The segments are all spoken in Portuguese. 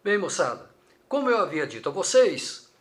Bem, moçada, como eu havia dito a vocês,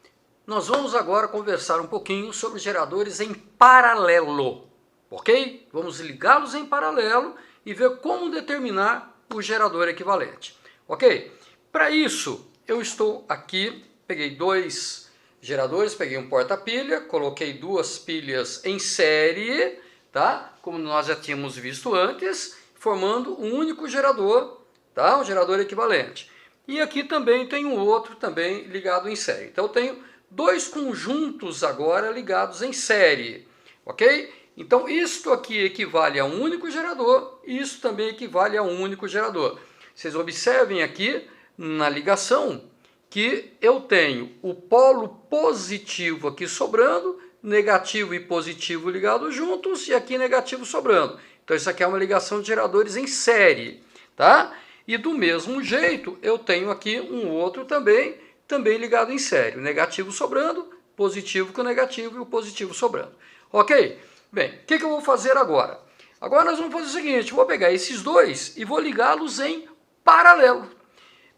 nós vamos agora conversar um pouquinho sobre geradores em paralelo, ok? Vamos ligá-los em paralelo e ver como determinar o gerador equivalente, ok? Para isso, eu estou aqui, peguei dois geradores, peguei um porta-pilha, coloquei duas pilhas em série, tá? Como nós já tínhamos visto antes, formando um único gerador, tá? Um gerador equivalente. E aqui também tem um outro também ligado em série. Então eu tenho dois conjuntos agora ligados em série, ok? Então isto aqui equivale a um único gerador e isso também equivale a um único gerador. Vocês observem aqui na ligação que eu tenho o polo positivo aqui sobrando, negativo e positivo ligados juntos e aqui negativo sobrando. Então isso aqui é uma ligação de geradores em série, tá? E do mesmo jeito, eu tenho aqui um outro também ligado em série. O negativo sobrando, positivo com o negativo e o positivo sobrando. Ok? Bem, o que eu vou fazer agora? Agora nós vamos fazer o seguinte, eu vou pegar esses dois e vou ligá-los em paralelo.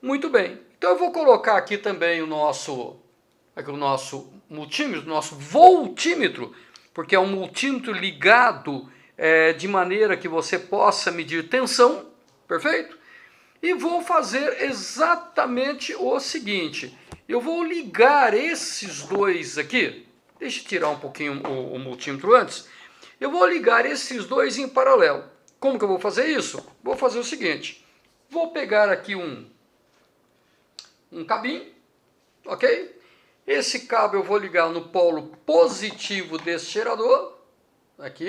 Muito bem. Então eu vou colocar aqui também o nosso multímetro, nosso voltímetro, porque é um multímetro ligado de maneira que você possa medir tensão, perfeito? E vou fazer exatamente o seguinte, eu vou ligar esses dois aqui, deixa eu tirar um pouquinho o multímetro antes, eu vou ligar esses dois em paralelo. Como que eu vou fazer isso? Vou fazer o seguinte, vou pegar aqui um cabinho, ok? Esse cabo eu vou ligar no polo positivo desse gerador, aqui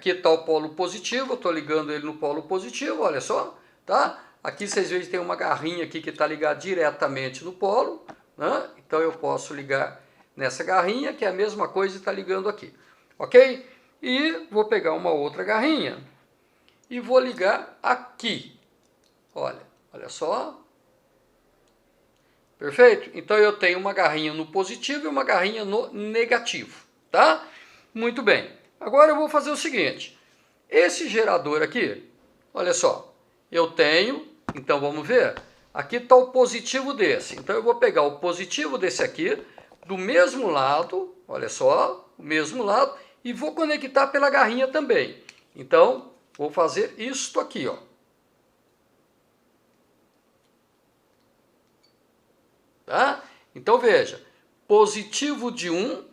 está o polo positivo, eu estou ligando ele no polo positivo, olha só, tá? Aqui vocês veem que tem uma garrinha aqui que está ligada diretamente no polo, né? Então eu posso ligar nessa garrinha, que é a mesma coisa e está ligando aqui, ok? E vou pegar uma outra garrinha e vou ligar aqui, olha só. Perfeito? Então eu tenho uma garrinha no positivo e uma garrinha no negativo, tá? Muito bem. Agora eu vou fazer o seguinte, esse gerador aqui, olha só, eu tenho, então vamos ver, aqui está o positivo desse, então eu vou pegar o positivo desse aqui, do mesmo lado, olha só, o mesmo lado, e vou conectar pela garrinha também. Então, vou fazer isto aqui, ó. Tá? Então veja, positivo de um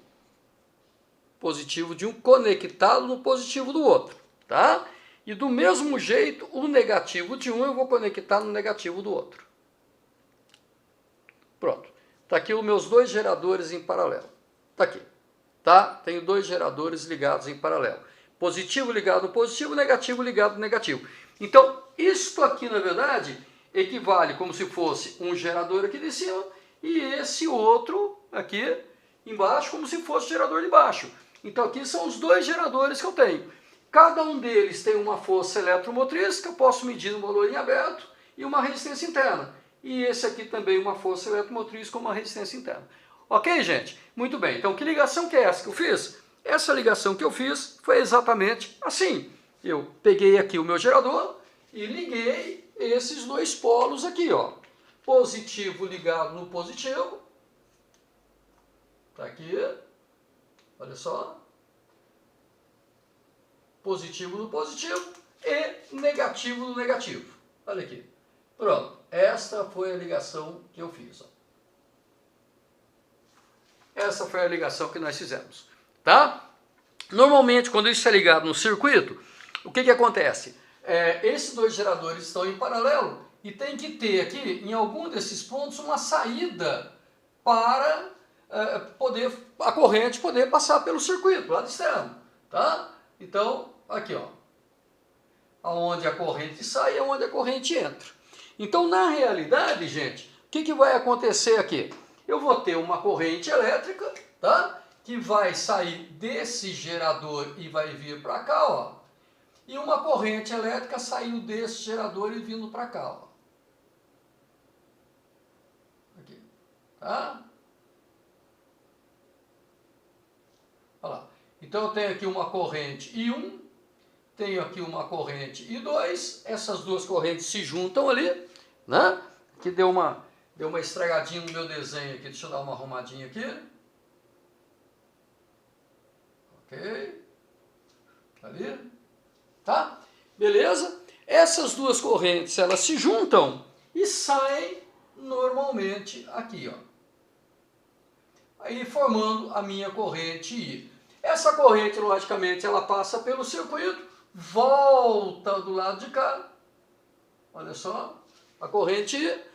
conectado no positivo do outro, tá? E do mesmo jeito, o negativo de um eu vou conectar no negativo do outro. Pronto. Tá aqui os meus dois geradores em paralelo. Tá aqui. Tá? Tenho dois geradores ligados em paralelo. Positivo ligado no positivo, negativo ligado no negativo. Então, isto aqui, na verdade, equivale como se fosse um gerador aqui de cima e esse outro aqui embaixo como se fosse o gerador de baixo. Então aqui são os dois geradores que eu tenho. Cada um deles tem uma força eletromotriz que eu posso medir no valor em aberto e uma resistência interna. E esse aqui também uma força eletromotriz com uma resistência interna. Ok, gente? Muito bem. Então que ligação que é essa que eu fiz? Essa ligação que eu fiz foi exatamente assim. Eu peguei aqui o meu gerador e liguei esses dois polos aqui, ó. Positivo ligado no positivo. Tá aqui. Olha só. Positivo no positivo e negativo no negativo. Olha aqui. Pronto. Esta foi a ligação que eu fiz. Ó. Essa foi a ligação que nós fizemos. Tá? Normalmente, quando isso é ligado no circuito, o que acontece? Esses dois geradores estão em paralelo e tem que ter aqui, em algum desses pontos, uma saída para a corrente poder passar pelo circuito, lado externo. Tá? Então, aqui, ó, aonde a corrente sai e aonde a corrente entra. Então, na realidade, gente, o que vai acontecer aqui? Eu vou ter uma corrente elétrica, tá? Que vai sair desse gerador e vai vir para cá, ó. E uma corrente elétrica saindo desse gerador e vindo para cá, ó. Aqui, tá? Olha lá. Então eu tenho aqui uma corrente I1, tenho aqui uma corrente I2, essas duas correntes se juntam ali, né? Que deu uma Deu uma estragadinha no meu desenho aqui, deixa eu dar uma arrumadinha aqui. Ok. Ali. Tá? Beleza? Essas duas correntes, elas se juntam e saem normalmente aqui, ó. Aí formando a minha corrente I. Essa corrente, logicamente, ela passa pelo circuito, volta do lado de cá. Olha só, a corrente I.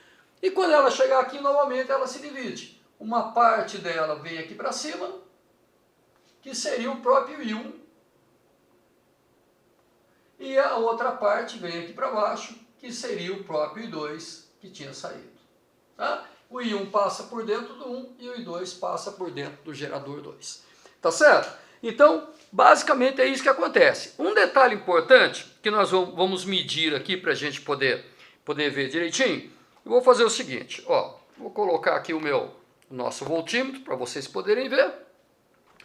E quando ela chegar aqui, novamente, ela se divide. Uma parte dela vem aqui para cima, que seria o próprio I1. E a outra parte vem aqui para baixo, que seria o próprio I2 que tinha saído. Tá? O I1 passa por dentro do 1 e o I2 passa por dentro do gerador 2. Tá certo? Então, basicamente é isso que acontece. Um detalhe importante que nós vamos medir aqui para a gente poder ver direitinho. Eu vou fazer o seguinte, ó, vou colocar aqui o nosso voltímetro para vocês poderem ver,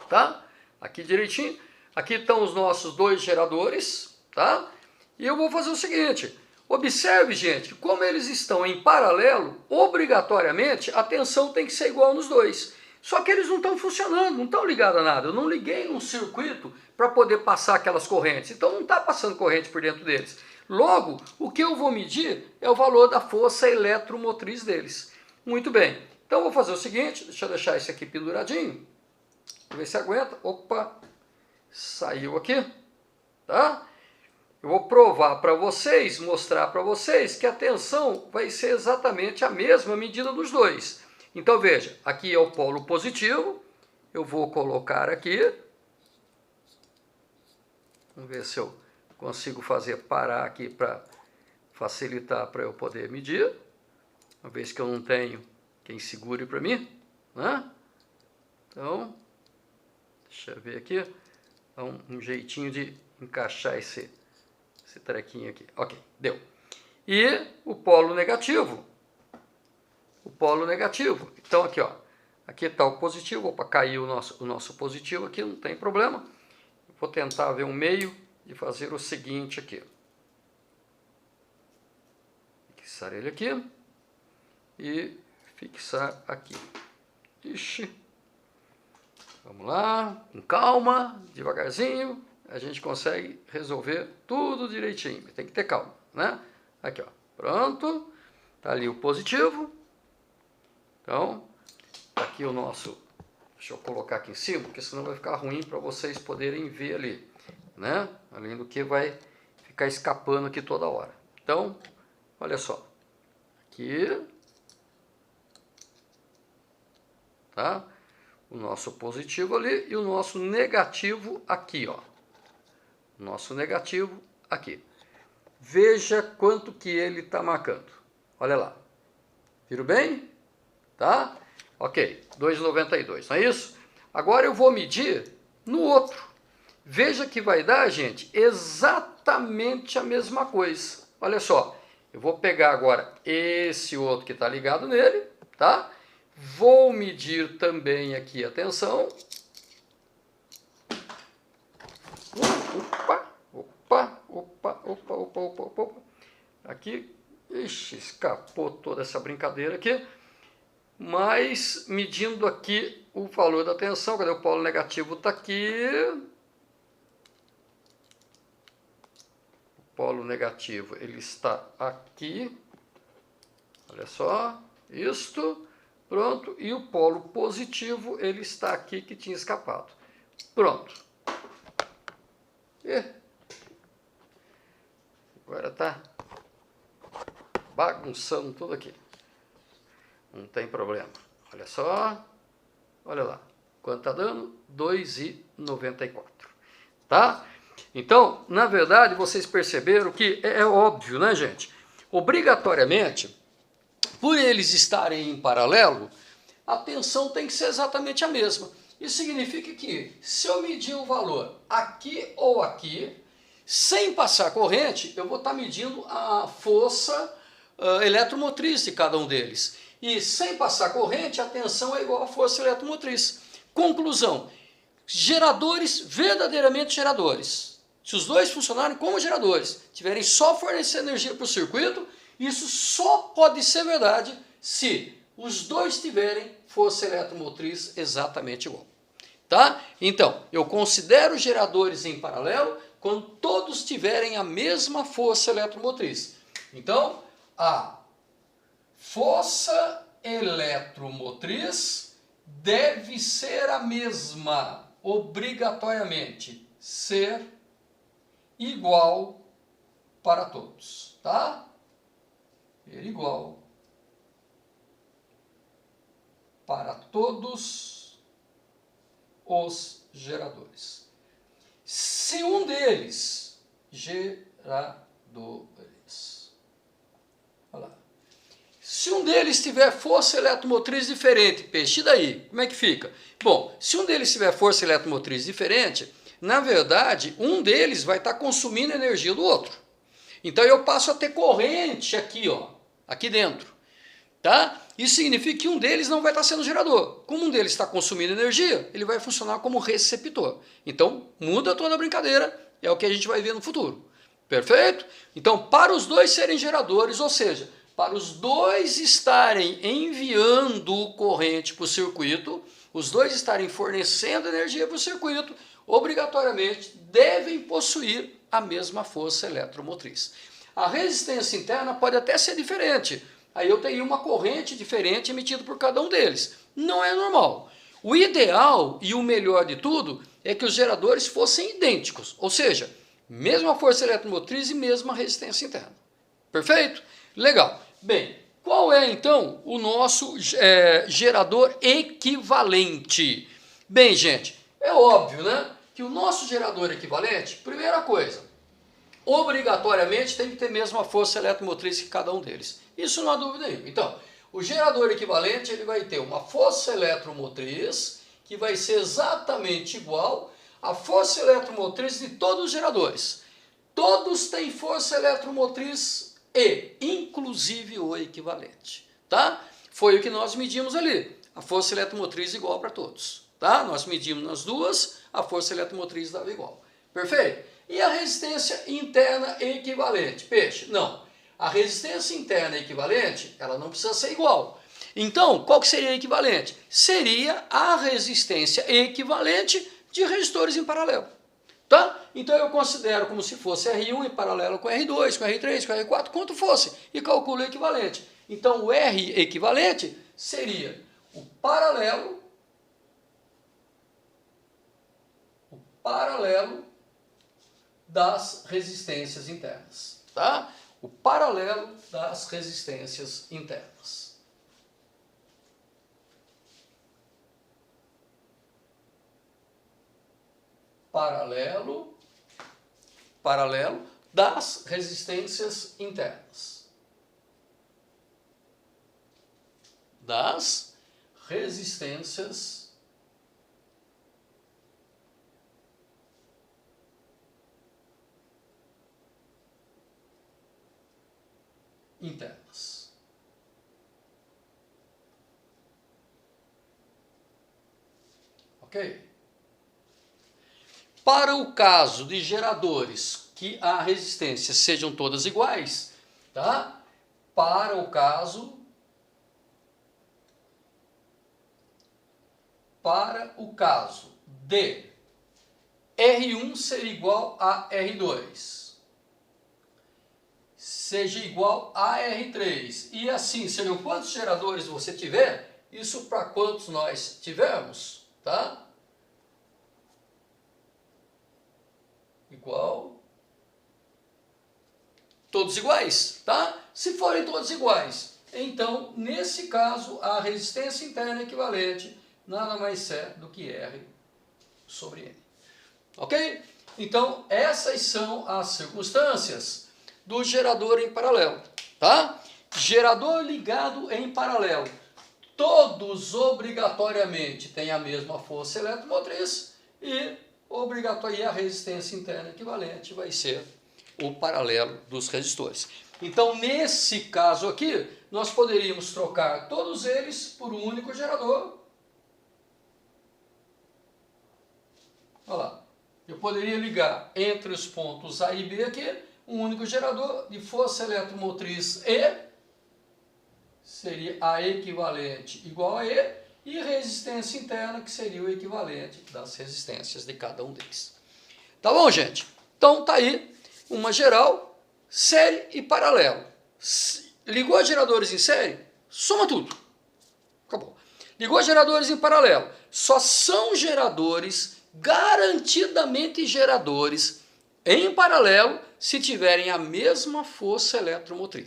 tá? Aqui direitinho. Aqui estão os nossos dois geradores, tá? E eu vou fazer o seguinte. Observe, gente, como eles estão em paralelo, obrigatoriamente a tensão tem que ser igual nos dois. Só que eles não estão funcionando, não estão ligados a nada. Eu não liguei num circuito para poder passar aquelas correntes. Então não está passando corrente por dentro deles. Logo, o que eu vou medir é o valor da força eletromotriz deles. Muito bem. Então eu vou fazer o seguinte, deixa eu deixar esse aqui penduradinho. Vamos ver se aguenta. Opa, saiu aqui, tá? Eu vou provar para vocês, mostrar para vocês que a tensão vai ser exatamente a mesma medida dos dois. Então veja, aqui é o polo positivo, eu vou colocar aqui, vamos ver se eu consigo fazer parar aqui para facilitar para eu poder medir, uma vez que eu não tenho quem segure para mim, né? Então, deixa eu ver aqui, dá um jeitinho de encaixar esse trequinho aqui. Ok, deu. E o polo negativo. O polo negativo. Então aqui, ó. Aqui está o positivo. Opa, caiu o nosso positivo aqui, não tem problema. Vou tentar ver um meio de fazer o seguinte aqui. Fixar ele aqui. E fixar aqui. Ixi. Vamos lá. Com calma, devagarzinho. A gente consegue resolver tudo direitinho. Tem que ter calma, né? Aqui, ó. Pronto. Tá ali o positivo. Então, tá aqui o nosso... Deixa eu colocar aqui em cima, porque senão vai ficar ruim para vocês poderem ver ali, né? Além do que vai ficar escapando aqui toda hora. Então, olha só. Aqui. Tá? O nosso positivo ali e o nosso negativo aqui, ó. Nosso negativo aqui. Veja quanto que ele está marcando. Olha lá. Viram bem? Tá? Ok, 2,92, não é isso? Agora eu vou medir no outro. Veja que vai dar, gente, exatamente a mesma coisa. Olha só, eu vou pegar agora esse outro que está ligado nele, tá? Vou medir também aqui a tensão. Opa. Aqui, ixi, escapou toda essa brincadeira aqui. Mas, medindo aqui o valor da tensão, cadê o polo negativo? Está aqui. O polo negativo, ele está aqui. Olha só, isto. Pronto, e o polo positivo, ele está aqui, que tinha escapado. Pronto. E agora está bagunçando tudo aqui. Não tem problema. Olha só. Olha lá. Quanto está dando? 2,94. Tá? Então, na verdade, vocês perceberam que é óbvio, né, gente? Obrigatoriamente, por eles estarem em paralelo, a tensão tem que ser exatamente a mesma. Isso significa que, se eu medir um valor aqui ou aqui, sem passar corrente, eu vou estar medindo a força eletromotriz de cada um deles. E sem passar corrente, a tensão é igual à força eletromotriz. Conclusão, geradores, verdadeiramente geradores. Se os dois funcionarem como geradores, tiverem só fornecendo energia para o circuito, isso só pode ser verdade se os dois tiverem força eletromotriz exatamente igual. Tá? Então, eu considero geradores em paralelo quando todos tiverem a mesma força eletromotriz. Então, a força eletromotriz deve ser a mesma, obrigatoriamente, ser igual para todos, tá? Ser igual para todos os geradores. Se um deles, geradores, olha lá. Se um deles tiver força eletromotriz diferente, peixe, e daí? Como é que fica? Bom, se um deles tiver força eletromotriz diferente, na verdade, um deles vai estar consumindo energia do outro. Então eu passo a ter corrente aqui, ó, aqui dentro. Tá? Isso significa que um deles não vai estar sendo gerador. Como um deles está consumindo energia, ele vai funcionar como receptor. Então, muda toda a brincadeira, é o que a gente vai ver no futuro. Perfeito? Então, para os dois serem geradores, ou seja, para os dois estarem enviando corrente para o circuito, os dois estarem fornecendo energia para o circuito, obrigatoriamente devem possuir a mesma força eletromotriz. A resistência interna pode até ser diferente. Aí eu teria uma corrente diferente emitida por cada um deles. Não é normal. O ideal e o melhor de tudo é que os geradores fossem idênticos, ou seja, mesma força eletromotriz e mesma resistência interna. Perfeito? Legal. Bem, qual é então o nosso gerador equivalente? Bem, gente, é óbvio, né, que o nosso gerador equivalente, primeira coisa, obrigatoriamente tem que ter a mesma força eletromotriz que cada um deles. Isso não há dúvida nenhuma. Então, o gerador equivalente ele vai ter uma força eletromotriz que vai ser exatamente igual à força eletromotriz de todos os geradores. Todos têm força eletromotriz E, inclusive o equivalente. Tá? Foi o que nós medimos ali. A força eletromotriz igual para todos. Tá? Nós medimos nas duas, a força eletromotriz dava igual. Perfeito? E a resistência interna equivalente? Peixe, não. A resistência interna equivalente, ela não precisa ser igual. Então, qual que seria a equivalente? Seria a resistência equivalente de resistores em paralelo. Tá? Então eu considero como se fosse R1 em paralelo com R2, com R3, com R4, quanto fosse, e calculo o equivalente. Então o R equivalente seria o paralelo das resistências internas, tá? O paralelo das resistências internas. Paralelo das resistências internas. Das resistências internas. Ok? Para o caso de geradores que a resistência sejam todas iguais, tá? Para o caso de R1 ser igual a R2, seja igual a R3, e assim, seriam quantos geradores você tiver, isso para quantos nós tivermos, tá? Igual, todos iguais, tá? Se forem todos iguais, então, nesse caso, a resistência interna equivalente nada mais é do que R sobre N. Ok? Então, essas são as circunstâncias do gerador em paralelo, tá? Gerador ligado em paralelo. Todos obrigatoriamente têm a mesma força eletromotriz e a resistência interna equivalente vai ser o paralelo dos resistores. Então, nesse caso aqui, nós poderíamos trocar todos eles por um único gerador. Olha lá. Eu poderia ligar entre os pontos A e B aqui um único gerador de força eletromotriz E seria a equivalente igual a E, e resistência interna, que seria o equivalente das resistências de cada um deles. Tá bom, gente? Então tá aí uma geral, série e paralelo. Ligou geradores em série? Soma tudo. Acabou. Ligou geradores em paralelo? Só são geradores, garantidamente geradores, em paralelo, se tiverem a mesma força eletromotriz.